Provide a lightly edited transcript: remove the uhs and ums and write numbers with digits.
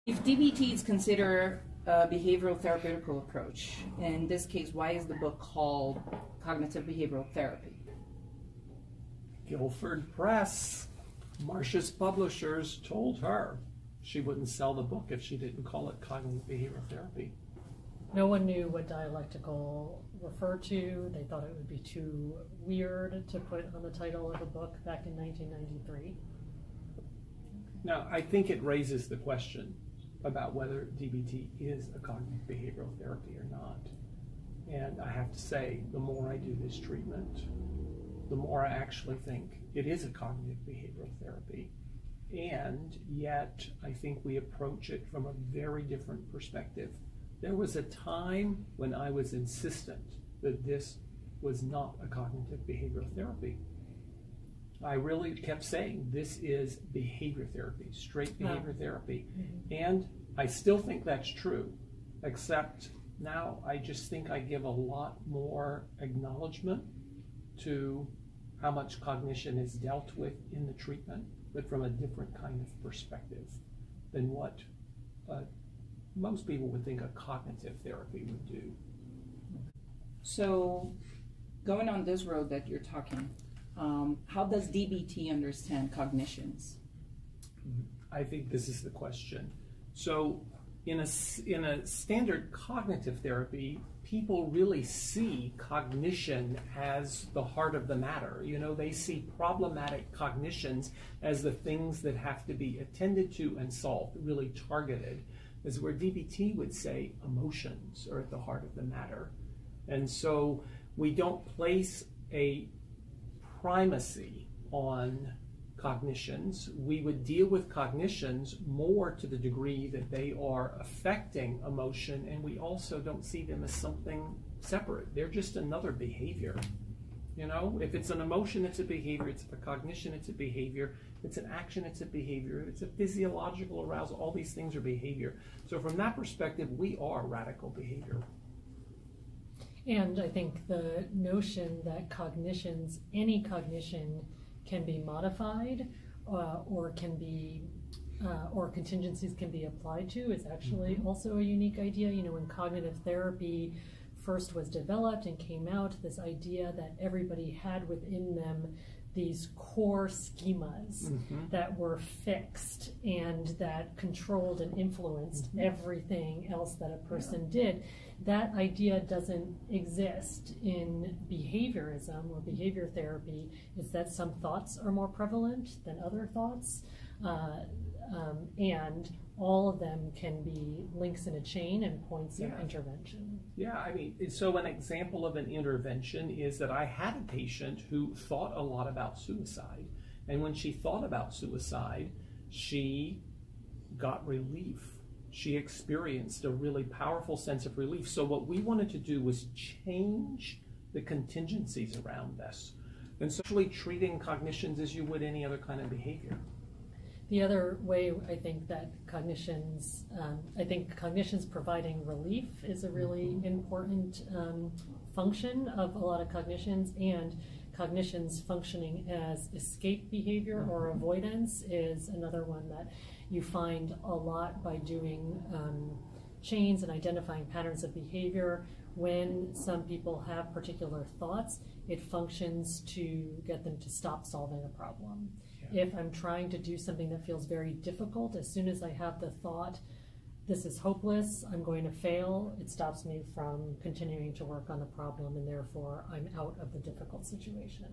If DBT is considered a behavioral therapeutical approach, in this case, why is the book called Cognitive Behavioral Therapy? Guilford Press, Marcia's publishers, told her she wouldn't sell the book if she didn't call it Cognitive Behavioral Therapy. No one knew what dialectical referred to. They thought it would be too weird to put on the title of a book back in 1993. Now, I think it raises the question about whether DBT is a cognitive behavioral therapy or not. And I have to say, the more I do this treatment, the more I actually think it is a cognitive behavioral therapy. And yet, I think we approach it from a very different perspective. There was a time when I was insistent that this was not a cognitive behavioral therapy. I really kept saying this is behavior therapy, straight behavior therapy. And I still think that's true, except now I just think I give a lot more acknowledgement to how much cognition is dealt with in the treatment, but from a different kind of perspective than what most people would think a cognitive therapy would do. So, going on this road that you're talking, how does DBT understand cognitions? I think this is the question. So, in a standard cognitive therapy, people really see cognition as the heart of the matter. You know, they see problematic cognitions as the things that have to be attended to and solved, really targeted. Is where DBT would say emotions are at the heart of the matter. And so we don't place a primacy on cognitions. We would deal with cognitions more to the degree that they are affecting emotion, and we also don't see them as something separate. They're just another behavior. You know, if it's an emotion, it's a behavior. It's a cognition, it's a behavior. It's an action, it's a behavior. It's a physiological arousal. All these things are behavior. So from that perspective, we are radical behavior. And I think the notion that cognitions, any cognition, can be modified or can be or contingencies can be applied to is actually also a unique idea. You know, when cognitive therapy first was developed and came out, this idea that everybody had within them these core schemas that were fixed and that controlled and influenced everything else that a person did. That idea doesn't exist in behaviorism or behavior therapy. Is that some thoughts are more prevalent than other thoughts, and all of them can be links in a chain and points of intervention. Yeah, I mean, so an example of an intervention is that I had a patient who thought a lot about suicide. And when she thought about suicide, she got relief. She experienced a really powerful sense of relief. So what we wanted to do was change the contingencies around this. And so actually treating cognitions as you would any other kind of behavior. The other way I think that cognitions, providing relief is a really important function of a lot of cognitions, and cognitions functioning as escape behavior or avoidance is another one that you find a lot by doing chains and identifying patterns of behavior. When some people have particular thoughts, it functions to get them to stop solving a problem. If I'm trying to do something that feels very difficult, as soon as I have the thought, this is hopeless, I'm going to fail, it stops me from continuing to work on the problem, and therefore I'm out of the difficult situation.